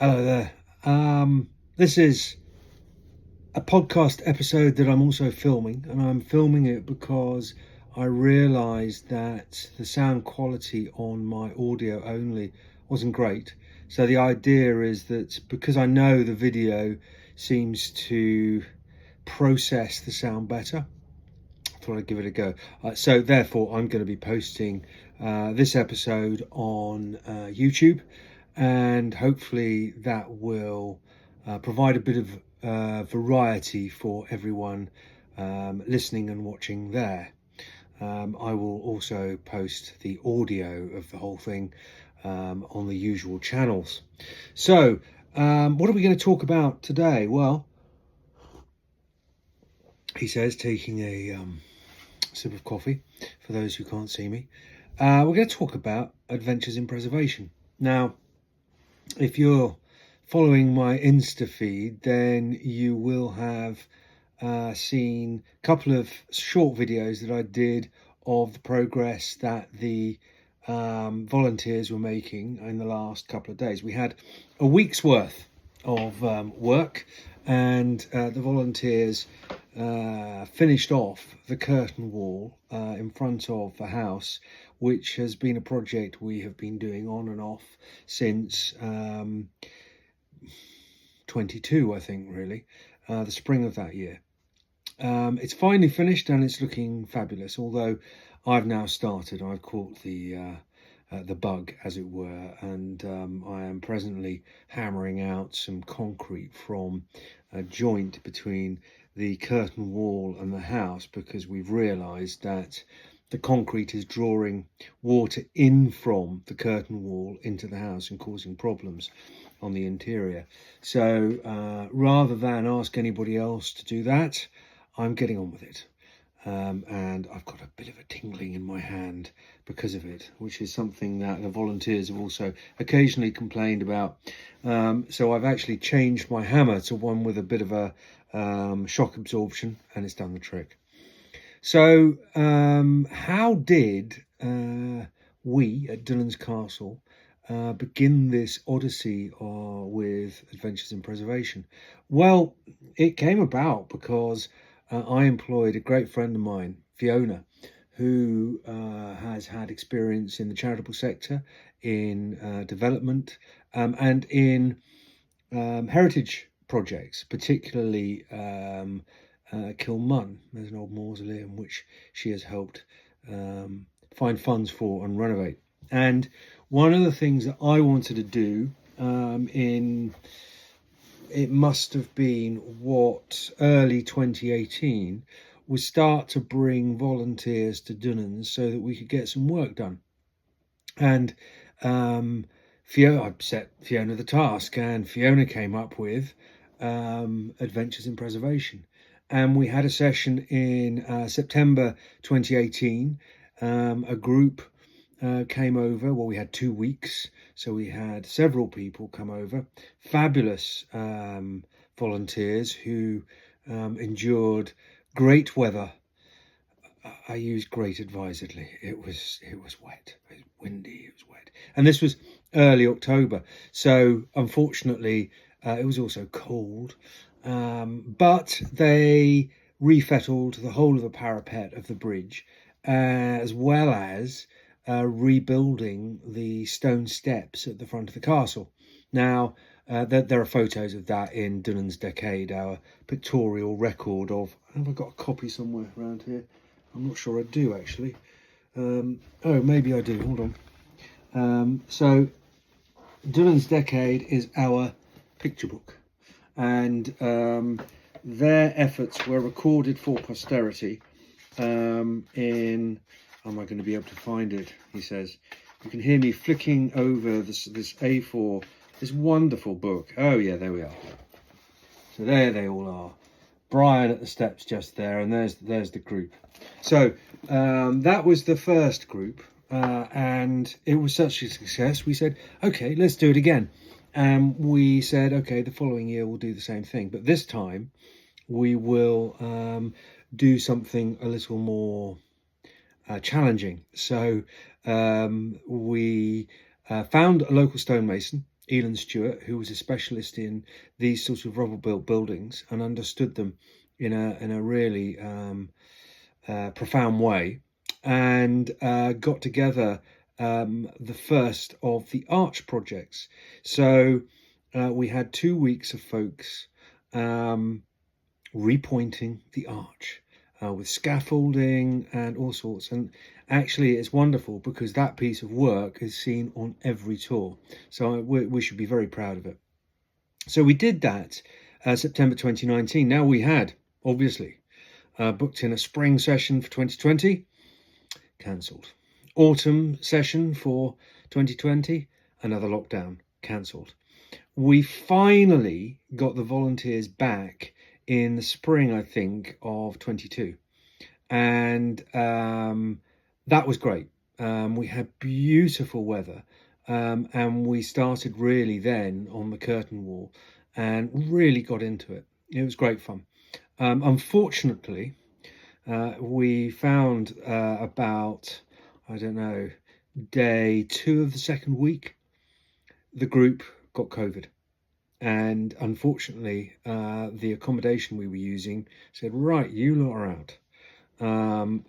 Hello there. This is a podcast episode that I'm also filming, and I'm filming it because I realised that the sound quality on my audio only wasn't great. So the idea is that because I know the video seems to process the sound better, I thought I'd give it a go. So therefore, I'm going to be posting this episode on YouTube, and hopefully that will provide a bit of variety for everyone listening and watching there. I will also post the audio of the whole thing on the usual channels. So, what are we going to talk about today? Well, he says, taking a sip of coffee for those who can't see me. We're going to talk about adventures in preservation. Now, if you're following my Insta feed, then you will have seen a couple of short videos that I did of the progress that the volunteers were making in the last couple of days. We had a week's worth of work, and the volunteers finished off the curtain wall in front of the house, which has been a project we have been doing on and off since 22, I think, really, the spring of that year. It's finally finished and it's looking fabulous, although I've now started. I've caught the bug, as it were, and I am presently hammering out some concrete from a joint between the curtain wall and the house, because we've realised that the concrete is drawing water in from the curtain wall into the house and causing problems on the interior. So rather than ask anybody else to do that, I'm getting on with it. And I've got a bit of a tingling in my hand because of it, which is something that the volunteers have also occasionally complained about. So I've actually changed my hammer to one with a bit of a shock absorption, and it's done the trick. So how did we at Dillon's Castle begin this odyssey with Adventures in Preservation? Well, it came about because I employed a great friend of mine, Fiona, who has had experience in the charitable sector, in development, and in heritage projects, particularly Kilmun. There's an old mausoleum which she has helped find funds for and renovate. And one of the things that I wanted to do it must have been early 2018, was start to bring volunteers to Dunnans so that we could get some work done. And I set Fiona the task, and Fiona came up with Adventures in Preservation. And we had a session in September 2018. A group came over. Well, we had 2 weeks, so we had several people come over, fabulous volunteers who endured great weather. I use great advisedly. It was wet, it was windy, it was wet, and this was early October, so unfortunately it was also cold, but they refettled the whole of the parapet of the bridge, as well as rebuilding the stone steps at the front of the castle. Now, there are photos of that in Dunnan's Decade, our pictorial record of... Have I got a copy somewhere around here? I'm not sure I do, actually. Oh, maybe I do. Hold on. So, Dunnan's Decade is our picture book, and their efforts were recorded for posterity in... Am I going to be able to find it? He says. You can hear me flicking over this A4, this wonderful book. Oh yeah, there we are. So there they all are. Brian at the steps just there, and there's the group. So that was the first group, and it was such a success. We said, okay, let's do it again. And we said, okay, the following year we'll do the same thing, but this time we will do something a little more challenging. So we found a local stonemason Elon Stewart, who was a specialist in these sorts of rubble-built buildings and understood them in a really profound way, and got together the first of the arch projects. So we had 2 weeks of folks repointing the arch with scaffolding and all sorts. And actually, it's wonderful because that piece of work is seen on every tour. So we should be very proud of it. So we did that September 2019. Now we had, obviously, booked in a spring session for 2020, cancelled. Autumn session for 2020, another lockdown, cancelled. We finally got the volunteers back in the spring, I think, of 22. And that was great. We had beautiful weather. And we started really then on the curtain wall and really got into it. It was great fun. Unfortunately, we found about, I don't know, day 2 of the second week, the group got COVID. And unfortunately, the accommodation we were using said, right, you lot are out.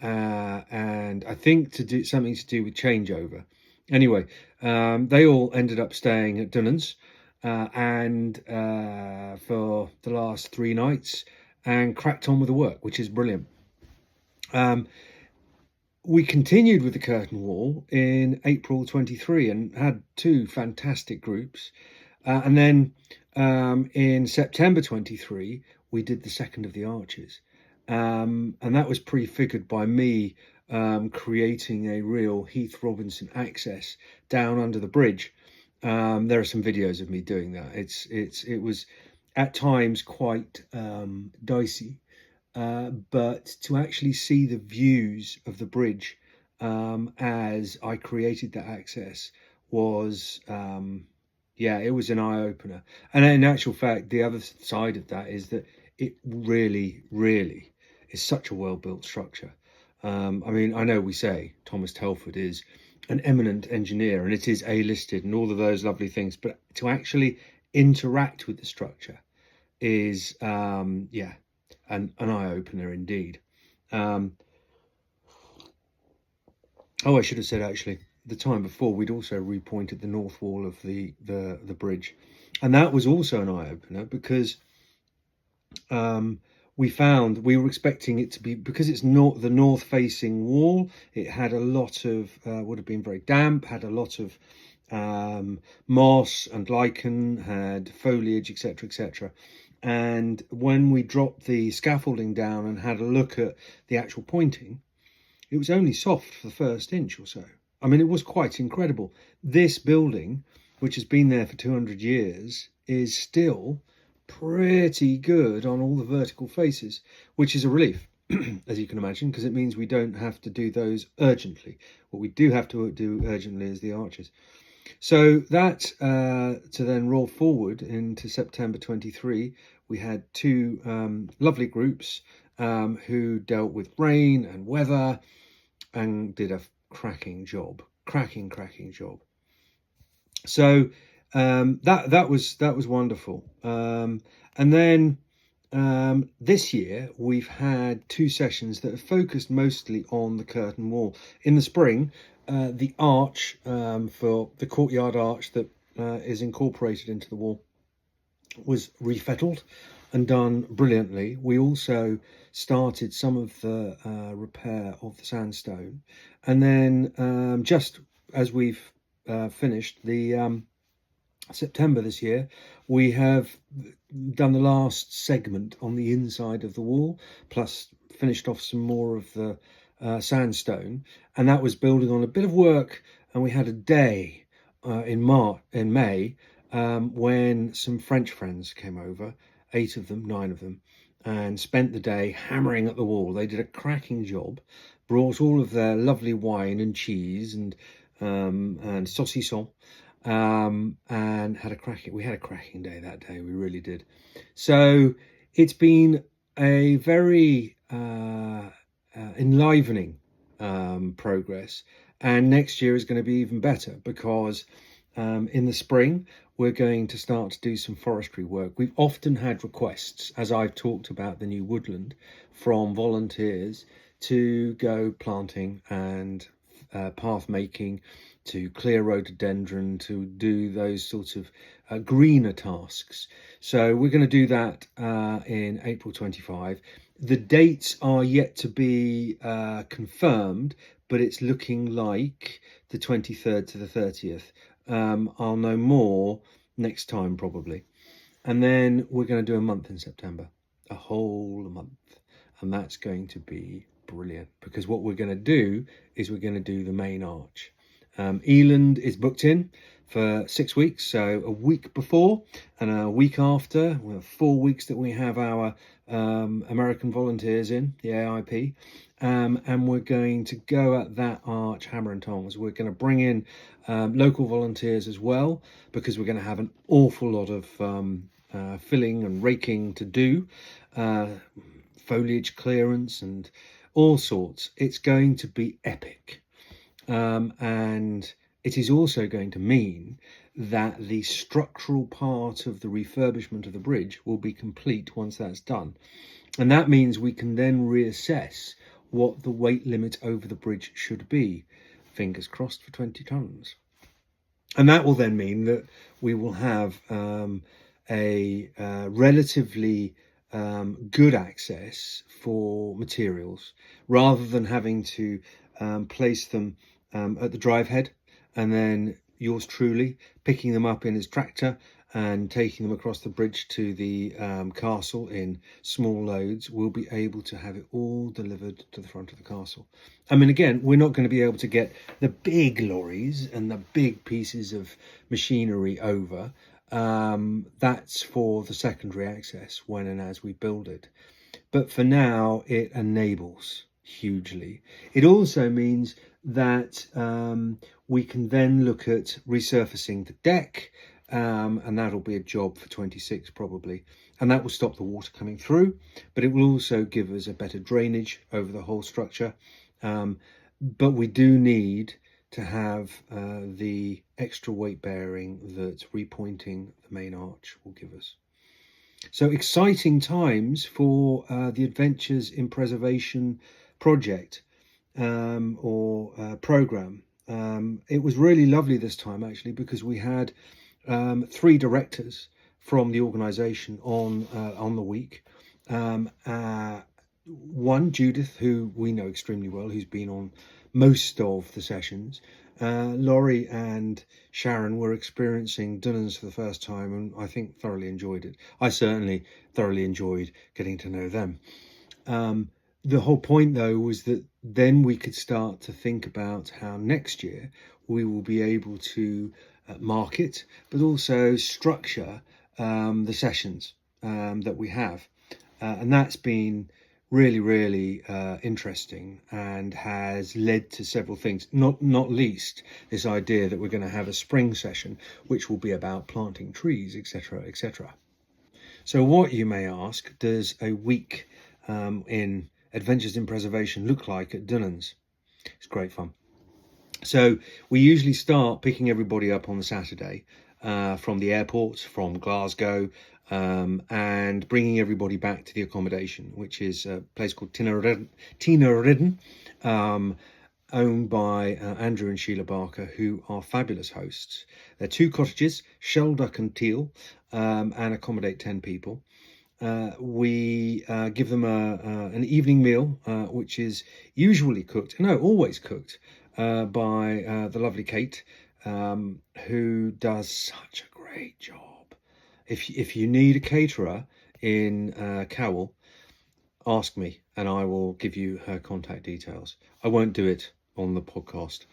And I think to do something to do with changeover. Anyway, they all ended up staying at Dunnon's and for the last 3 nights and cracked on with the work, which is brilliant. We continued with the curtain wall in April 23 and had 2 fantastic groups. And then in September 23, we did the second of the arches. And that was prefigured by me creating a real Heath Robinson access down under the bridge. There are some videos of me doing that. It was at times quite dicey, but to actually see the views of the bridge as I created that access was it was an eye-opener. And in actual fact, the other side of that is that it really, really is such a well-built structure. I mean, I know we say Thomas Telford is an eminent engineer and it is A-listed and all of those lovely things, but to actually interact with the structure is, an eye-opener indeed. I should have said actually, the time before we'd also repointed the north wall of the bridge, and that was also an eye-opener because we found we were expecting it to be, because it's not the north facing wall, it had a lot of would have been very damp, had a lot of moss and lichen, had foliage, etc. And when we dropped the scaffolding down and had a look at the actual pointing, it was only soft for the first inch or so. I mean, it was quite incredible. This building, which has been there for 200 years, is still pretty good on all the vertical faces, which is a relief, as you can imagine, because it means we don't have to do those urgently. What we do have to do urgently is the arches. So that to then roll forward into September 23, we had 2 lovely groups who dealt with rain and weather and did a cracking job. So that was wonderful. And then this year we've had 2 sessions that have focused mostly on the curtain wall. In the spring, the arch for the courtyard arch that is incorporated into the wall was refettled and done brilliantly. We also started some of the repair of the sandstone, and then just as we've finished the September this year, we have done the last segment on the inside of the wall, plus finished off some more of the sandstone, and that was building on a bit of work. And we had a day in May when some French friends came over, 9 of them, and spent the day hammering at the wall. They did a cracking job, brought all of their lovely wine and cheese and saucisson, and we had a cracking day that day. We really did. So it's been a very enlivening progress, and next year is going to be even better because in the spring we're going to start to do some forestry work. We've often had requests, as I've talked about the new woodland, from volunteers to go planting and path making, to clear rhododendron, to do those sorts of greener tasks. So we're going to do that in April 25. The dates are yet to be confirmed, but it's looking like the 23rd to the 30th. I'll know more next time probably. And then we're going to do a month in September, a whole month. And that's going to be brilliant, because what we're going to do is we're going to do the main arch. Eland is booked in for 6 weeks, so a week before and a week after. We have 4 weeks that we have our American volunteers in, the AIP, and we're going to go at that arch hammer and tongs. We're going to bring in local volunteers as well, because we're going to have an awful lot of filling and raking to do, foliage clearance and all sorts. It's going to be epic. And it is also going to mean that the structural part of the refurbishment of the bridge will be complete once that's done. And that means we can then reassess what the weight limit over the bridge should be. Fingers crossed for 20 tonnes. And that will then mean that we will have a relatively good access for materials, rather than having to place them at the drive head and then yours truly picking them up in his tractor and taking them across the bridge to the castle in small loads. We'll be able to have it all delivered to the front of the castle. I mean, again, we're not going to be able to get the big lorries and the big pieces of machinery over. That's for the secondary access when and as we build it. But for now, it enables hugely. It also means that we can then look at resurfacing the deck, and that'll be a job for 26 probably, and that will stop the water coming through, but it will also give us a better drainage over the whole structure. But we do need to have the extra weight bearing that repointing the main arch will give us. So exciting times for the Adventures in Preservation project or program. It was really lovely this time, actually, because we had 3 directors from the organisation on the week. One, Judith, who we know extremely well, who's been on most of the sessions. Laurie and Sharon were experiencing Dunnans for the first time, and I think thoroughly enjoyed it. I certainly thoroughly enjoyed getting to know them. The whole point, though, was that then we could start to think about how next year we will be able to market, but also structure the sessions that we have. And that's been really interesting, and has led to several things, not least this idea that we're going to have a spring session which will be about planting trees, etc, etc. So what, you may ask, does a week in Adventures in Preservation look like at Dunnans? It's great fun. So we usually start picking everybody up on the Saturday from the airport, from Glasgow, and bringing everybody back to the accommodation, which is a place called Tínaridden, owned by Andrew and Sheila Barker, who are fabulous hosts. They're 2 cottages, Shelduck and Teal, and accommodate 10 people. We give them an evening meal, which is usually cooked, no, always cooked, by the lovely Kate, who does such a great job. If you need a caterer in Cowell, ask me and I will give you her contact details. I won't do it on the podcast,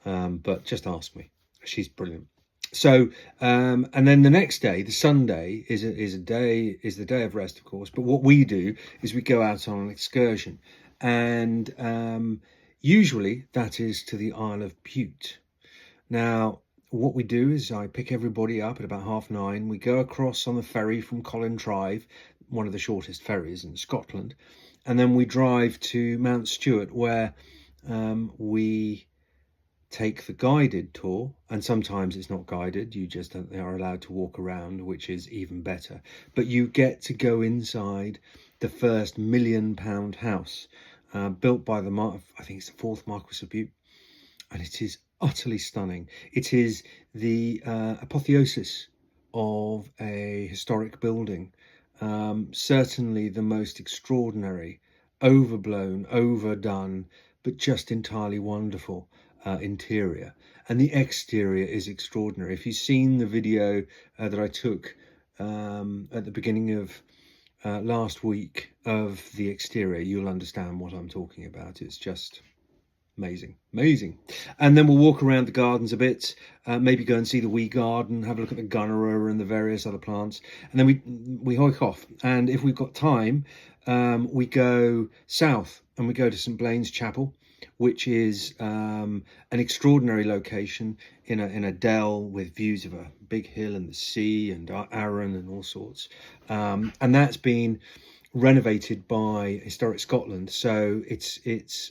but just ask me. She's brilliant. So and then the next day, the Sunday, is the day of rest, of course. But what we do is we go out on an excursion, and usually that is to the Isle of Bute. Now, what we do is I pick everybody up at about 9:30. We go across on the ferry from Collintrive, one of the shortest ferries in Scotland, and then we drive to Mount Stewart, where we take the guided tour, and sometimes it's not guided, you just are allowed to walk around, which is even better. But you get to go inside the first £1 million house, built by I think it's the fourth Marquis of Bute, and it is utterly stunning. It is the apotheosis of a historic building, certainly the most extraordinary, overblown, overdone, but just entirely wonderful interior. And the exterior is extraordinary. If you've seen the video that I took at the beginning of last week of the exterior, you'll understand what I'm talking about. It's just amazing. And then we'll walk around the gardens a bit, maybe go and see the wee garden, have a look at the gunnera and the various other plants, and then we hike off. And if we've got time, we go south and we go to St Blaine's Chapel, which is an extraordinary location in a dell with views of a big hill and the sea and Arran and all sorts. And that's been renovated by Historic Scotland, so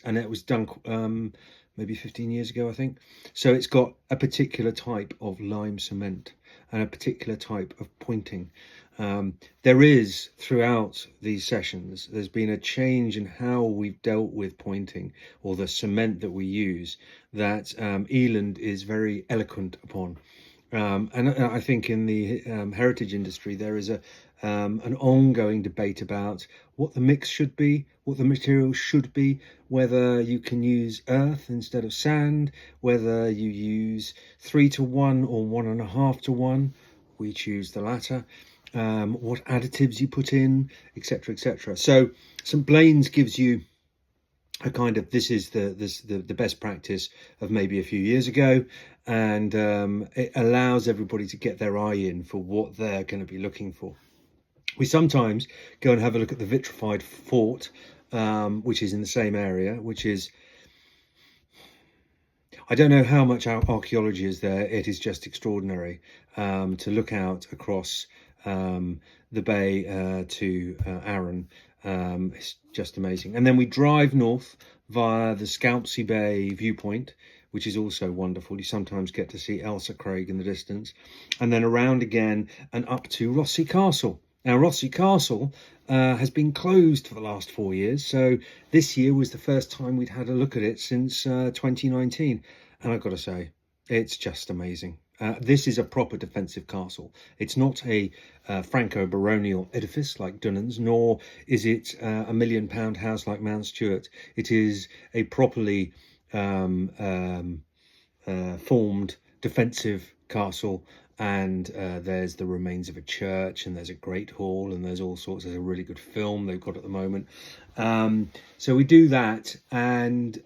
and it was done maybe 15 years ago, I think. So it's got a particular type of lime cement and a particular type of pointing. There is, throughout these sessions, there's been a change in how we've dealt with pointing, or the cement that we use, that Eland is very eloquent upon. And I think in the heritage industry, there is an ongoing debate about what the mix should be, what the material should be, whether you can use earth instead of sand, whether you use 3-to-1 or 1.5-to-1. We choose the latter. What additives you put in, etc., etc. So St Blaine's gives you a kind of, this is the best practice of maybe a few years ago, and it allows everybody to get their eye in for what they're going to be looking for. We sometimes go and have a look at the vitrified fort, which is in the same area, which is, I don't know how much archaeology is there. It is just extraordinary to look out across the bay to Arran. It's just amazing. And then we drive north via the Scalpsea Bay viewpoint, which is also wonderful. You sometimes get to see Ailsa Craig in the distance, and then around again and up to Rothesay Castle. Now, Rothesay Castle has been closed for the last 4 years, so this year was the first time we'd had a look at it since 2019, and I've got to say, it's just amazing. This is a proper defensive castle. It's not a Franco-baronial edifice like Dunans, nor is it a £1 million house like Mount Stuart. It is a properly formed defensive castle, and there's the remains of a church, and there's a great hall, and there's all sorts. There's a really good film they've got at the moment. So we do that, and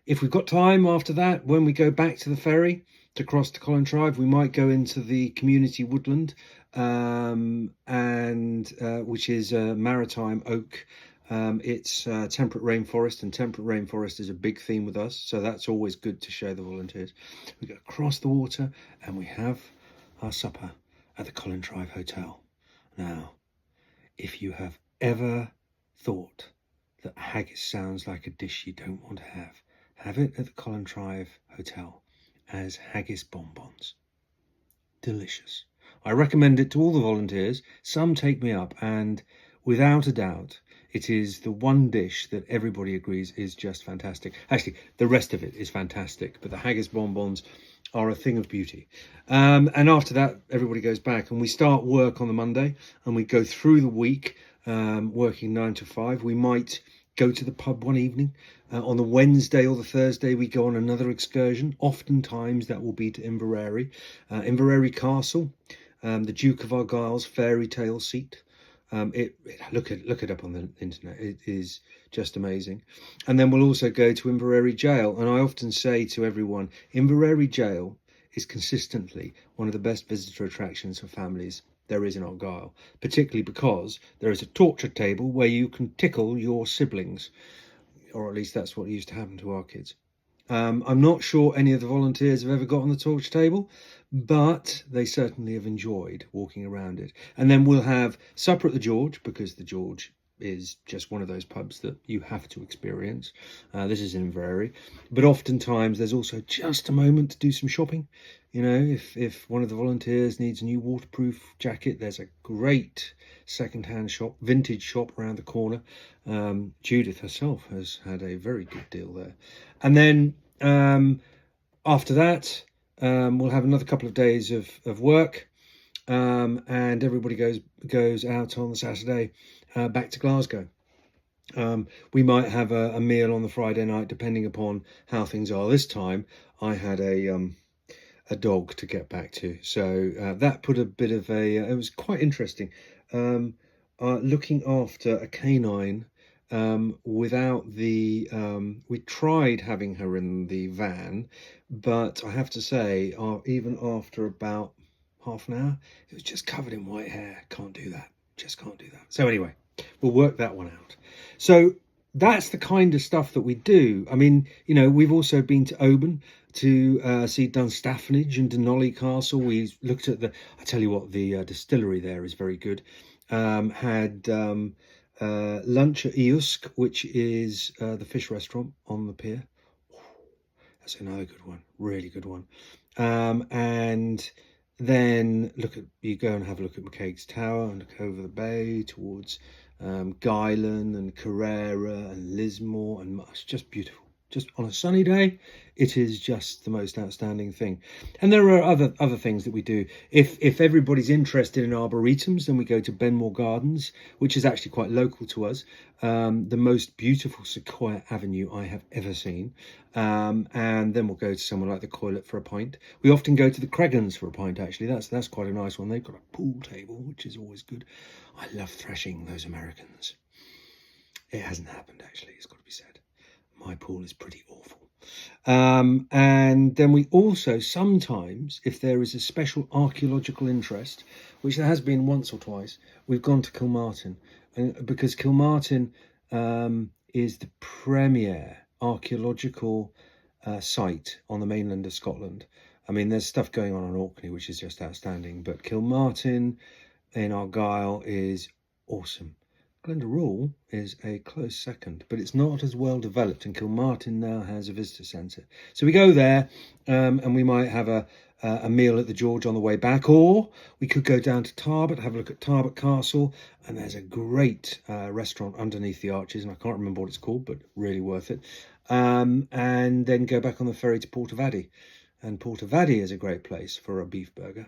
if we've got time after that, when we go back to the ferry to cross to Collintrive, we might go into the community woodland, which is a maritime oak. It's temperate rainforest, and temperate rainforest is a big theme with us, so that's always good to show the volunteers. We go across the water and we have our supper at the Collintrive Hotel. Now, if you have ever thought that haggis sounds like a dish you don't want to have it at the Collintrive Hotel as haggis bonbons. Delicious. I recommend it to all the volunteers. Some take me up, and without a doubt, it is the one dish that everybody agrees is just fantastic. Actually, the rest of it is fantastic, but the haggis bonbons are a thing of beauty. And after that, everybody goes back, and we start work on the Monday, and we go through the week, working 9 to 5. We might go to the pub one evening. On the Wednesday or the Thursday, we go on another excursion. Oftentimes, that will be to Inverary. Inverary Castle, the Duke of Argyll's fairy tale seat. Look it up on the internet. It is just amazing. And then we'll also go to Inverary Jail. And I often say to everyone, Inverary Jail is consistently one of the best visitor attractions for families there is in Argyll, particularly because there is a torture table where you can tickle your siblings, or at least that's what used to happen to our kids. I'm not sure any of the volunteers have ever got on the torture table, but they certainly have enjoyed walking around it. And then we'll have supper at the George, because the George is just one of those pubs that you have to experience. This is in Inverary, but oftentimes there's also just a moment to do some shopping. You know, if one of the volunteers needs a new waterproof jacket, there's a great second-hand shop, vintage shop around the corner. Judith herself has had a very good deal there. And then after that, we'll have another couple of days of work, and everybody goes out on the Saturday back to Glasgow. We might have a meal on the Friday night, depending upon how things are. This time, I had a dog to get back to, so that put a bit of it was quite interesting. Looking after a canine without the we tried having her in the van, but I have to say, even after about half an hour, it was just covered in white hair. Can't do that, just can't do that. So anyway, we'll work that one out. So that's the kind of stuff that we do. I mean, you know, we've also been to Oban to see Dunstafnage and Denolly Castle. We looked at I tell you what, the distillery there is very good. Had lunch at Iusk, which is the fish restaurant on the pier. That's another good one, really good one. And then you go and have a look at McCaig's Tower and look over the bay towards Guylan and Carrera and Lismore, and it's just beautiful. Just on a sunny day, it is just the most outstanding thing. And there are other things that we do. If everybody's interested in arboretums, then we go to Benmore Gardens, which is actually quite local to us. The most beautiful sequoia avenue I have ever seen. And then we'll go to somewhere like the Coilet for a pint. We often go to the Cregans for a pint, actually. That's quite a nice one. They've got a pool table, which is always good. I love thrashing those Americans. It hasn't happened, actually, it's got to be said. My pool is pretty awful. And then we also sometimes, if there is a special archaeological interest, which there has been once or twice, we've gone to Kilmartin, because Kilmartin is the premier archaeological site on the mainland of Scotland. I mean, there's stuff going on Orkney which is just outstanding, but Kilmartin in Argyll is awesome. Glendaruel is a close second, but it's not as well developed, and Kilmartin now has a visitor centre. So we go there, and we might have a meal at the George on the way back, or we could go down to Tarbert, have a look at Tarbert Castle, and there's a great restaurant underneath the arches, and I can't remember what it's called, but really worth it. And then go back on the ferry to Portavadie, and Portavadie is a great place for a beef burger.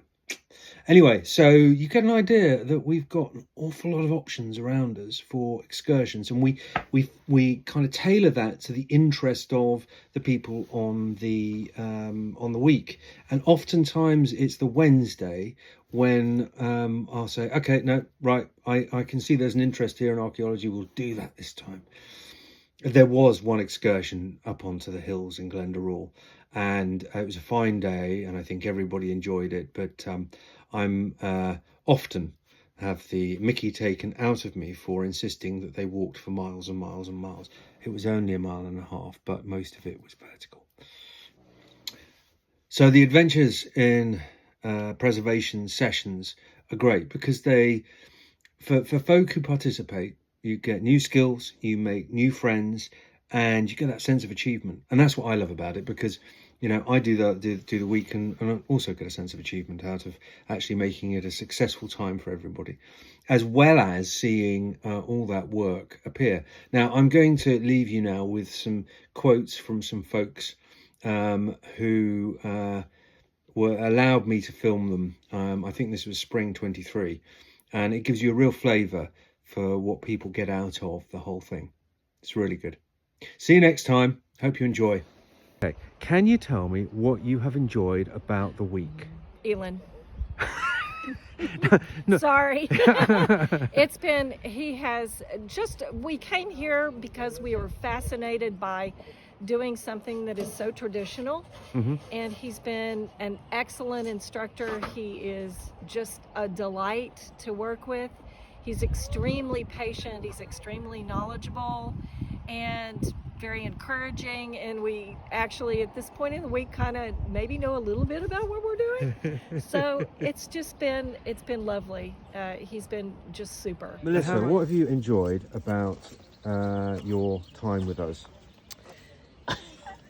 Anyway, so you get an idea that we've got an awful lot of options around us for excursions, and we kind of tailor that to the interest of the people on the week. And oftentimes it's the Wednesday when I'll say, okay, no, right, I can see there's an interest here in archaeology. We'll do that this time. There was one excursion up onto the hills in Glendaruel, and it was a fine day, and I think everybody enjoyed it. But I'm often have the mickey taken out of me for insisting that they walked for miles and miles and miles. It was only a mile and a half, but most of it was vertical. So the adventures in preservation sessions are great because for folk who participate, you get new skills, you make new friends, and you get that sense of achievement. And that's what I love about it, because, you know, I do the week and I also get a sense of achievement out of actually making it a successful time for everybody, as well as seeing all that work appear. Now, I'm going to leave you now with some quotes from some folks who were allowed me to film them. I think this was spring 23, and it gives you a real flavour for what people get out of the whole thing. It's really good. See you next time. Hope you enjoy. Okay, can you tell me what you have enjoyed about the week? Elin. No. Sorry. We came here because we were fascinated by doing something that is so traditional. Mm-hmm. And he's been an excellent instructor. He is just a delight to work with. He's extremely patient. He's extremely knowledgeable. And very encouraging, and we actually at this point in the week kind of maybe know a little bit about what we're doing. So it's been lovely. He's been just super. Melissa, what have you enjoyed about your time with us?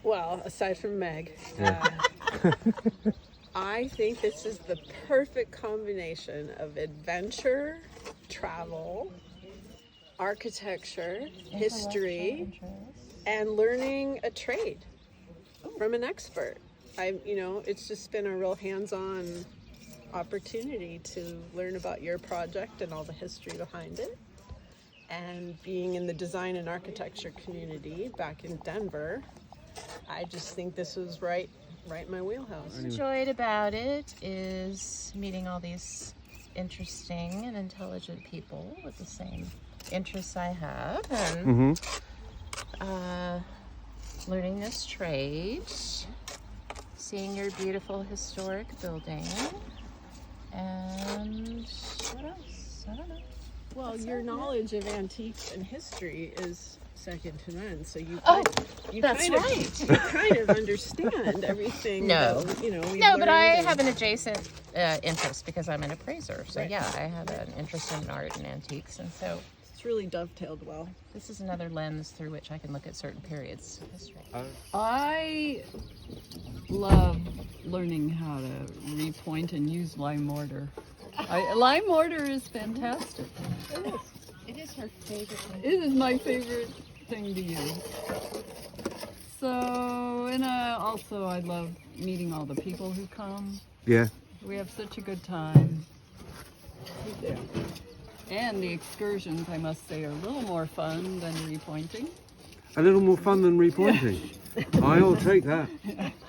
Well, aside from Meg, Yeah. I think this is the perfect combination of adventure, travel, architecture, history, and learning a trade from an expert. It's just been a real hands-on opportunity to learn about your project and all the history behind it. And being in the design and architecture community back in Denver, I just think this was right in my wheelhouse. Enjoyed about it is meeting all these interesting and intelligent people with the same interests I have, and learning this trade, seeing your beautiful historic building, and what else? I don't know. Well, your knowledge of antiques and history is second to none, so you That's right. You kind of understand everything. No. We've No, but I learned have an adjacent interest because I'm an appraiser. So Right. yeah, I have an interest in art and antiques, and so it's really dovetailed well. this is another lens through which I can look at certain periods of history. I love learning how to repoint and use lime mortar. Lime mortar is fantastic. It is her favorite thing. It is my favorite thing to use. So, and also I love meeting all the people who come. Yeah. We have such a good time. And the excursions, I must say, are a little more fun than repointing. A little more fun than repointing. I'll take that.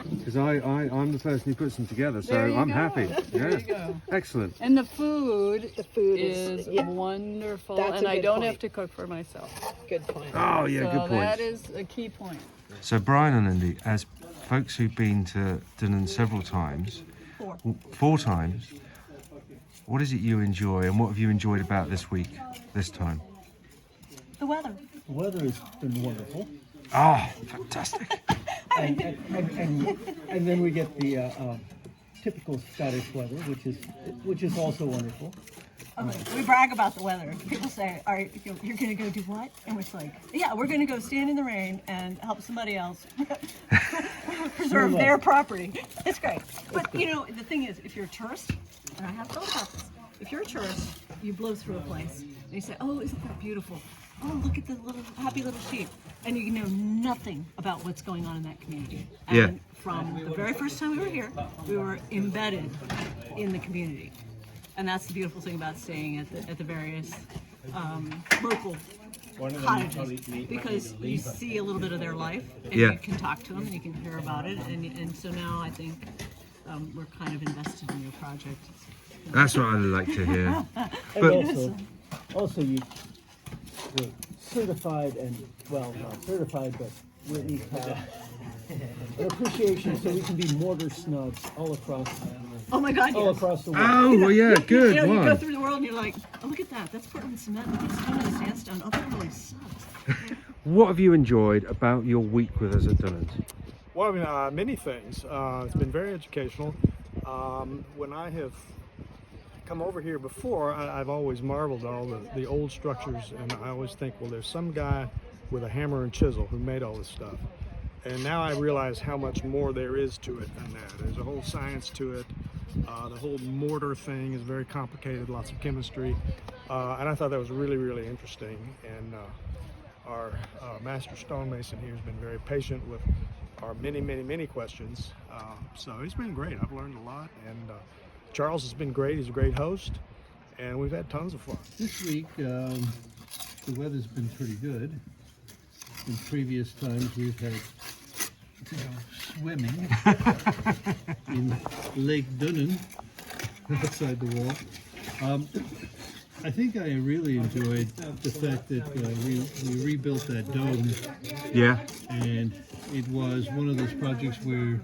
Because I'm the person who puts them together, so There you I'm go. happy. There Yeah. you go. Excellent. And the food is yeah, wonderful, that's and a I good don't point. have to cook for myself. Good point. Oh, yeah, So good point. that is a key point. So Brian and Lindy, as folks who've been to Dunnan several times, four times, what is it you enjoy, and what have you enjoyed about this week, this time? The weather. The weather has been wonderful, Oh, fantastic. and then we get the typical Scottish weather, which is also wonderful. Okay, we brag about the weather. People say, "All right, you're going to go do what?" And it's like, "Yeah, we're going to go stand in the rain and help somebody else preserve their property." It's great. But the thing is, if you're a tourist, and I have thought about this, if you're a tourist, you blow through a place and you say, "Oh, isn't that beautiful? Oh, look at the little happy little sheep," and you know nothing about what's going on in that community. And Yeah. from the very first time we were here, we were embedded in the community. And that's the beautiful thing about staying at the various local cottages, because you see a little bit of their life, and Yeah. you can talk to them, and you can hear about it, and so now I think we're kind of invested in your project. That's what I like to hear. And But also you were certified not certified, but we at least have an appreciation so we can be mortar snobs all across Oh my God! all Yes. across the world. oh, well, yeah, good You go one. through the world and you're like, "Oh, look at that! That's Portland cement. Look at stone and sandstone. Oh, that really sucks." What have you enjoyed about your week with us at Dunnan? Well, I mean, many things. It's been very educational. When I have come over here before, I've always marveled at all the old structures, and I always think, well, there's some guy with a hammer and chisel who made all this stuff. And now I realize how much more there is to it than that. There's a whole science to it. The whole mortar thing is very complicated, lots of chemistry. And I thought that was really, really interesting. And our master stonemason here has been very patient with our many, many, many questions. So it's been great. I've learned a lot. And Charles has been great. He's a great host. And we've had tons of fun. This week the weather's been pretty good. In previous times we've had swimming in Lake Dunnan outside the wall. I think I really enjoyed the fact that we rebuilt that dome, Yeah. and it was one of those projects where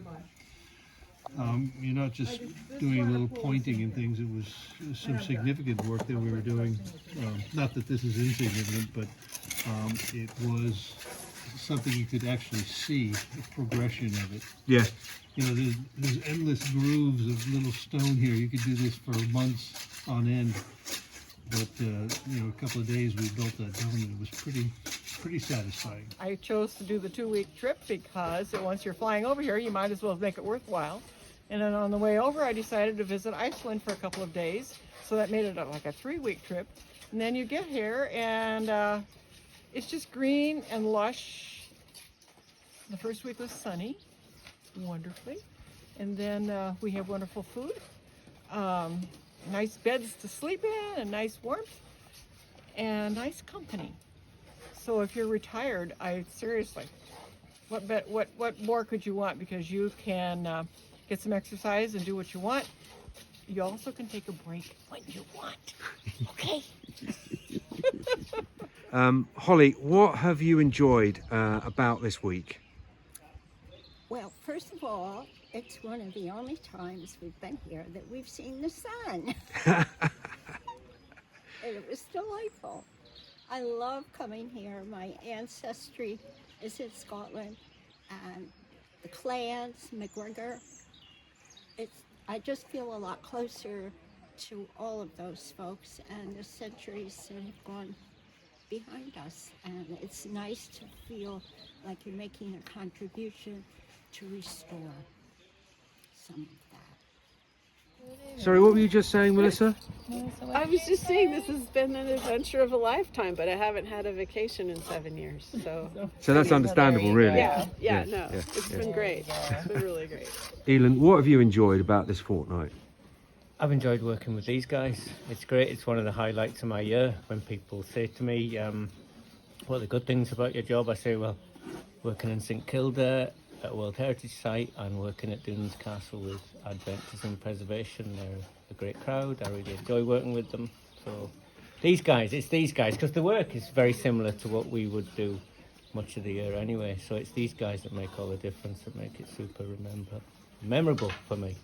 you're not just doing a little pointing and things. It was some significant work that we were doing. Not that this is insignificant, but it was something you could actually see the progression of it. Yeah. You know, there's endless grooves of little stone here. You could do this for months on end. But you know, a couple of days we built that dome, and it was pretty satisfying. I chose to do the 2-week trip because once you're flying over here, you might as well make it worthwhile. And then on the way over, I decided to visit Iceland for a couple of days. So that made it like a 3-week trip. And then you get here and it's just green and lush. The first week was sunny, wonderfully. And then we have wonderful food, nice beds to sleep in, and nice warmth, and nice company. So if you're retired, seriously, what more could you want? Because you can get some exercise and do what you want. You also can take a break when you want. Okay. Holly, what have you enjoyed about this week? Well, first of all, it's one of the only times we've been here that we've seen the sun. And it was delightful. I love coming here. My ancestry is in Scotland, and the clans, McGregor. I just feel a lot closer to all of those folks, and the centuries have gone behind us, and it's nice to feel like you're making a contribution to restore some of that. Sorry, what were you just saying, Melissa? I was just saying this has been an adventure of a lifetime, but I haven't had a vacation in 7 years. So So that's understandable, really. yeah, no, it's been great. It's been really great. Elon, what have you enjoyed about this fortnight? I've enjoyed working with these guys. It's great. It's one of the highlights of my year. When people say to me, what are the good things about your job? I say, well, working in St Kilda at a World Heritage Site and working at Dunes Castle with Adventures in Preservation. They're a great crowd. I really enjoy working with them. So it's these guys, because the work is very similar to what we would do much of the year anyway. So it's these guys that make all the difference, that make it super memorable for me.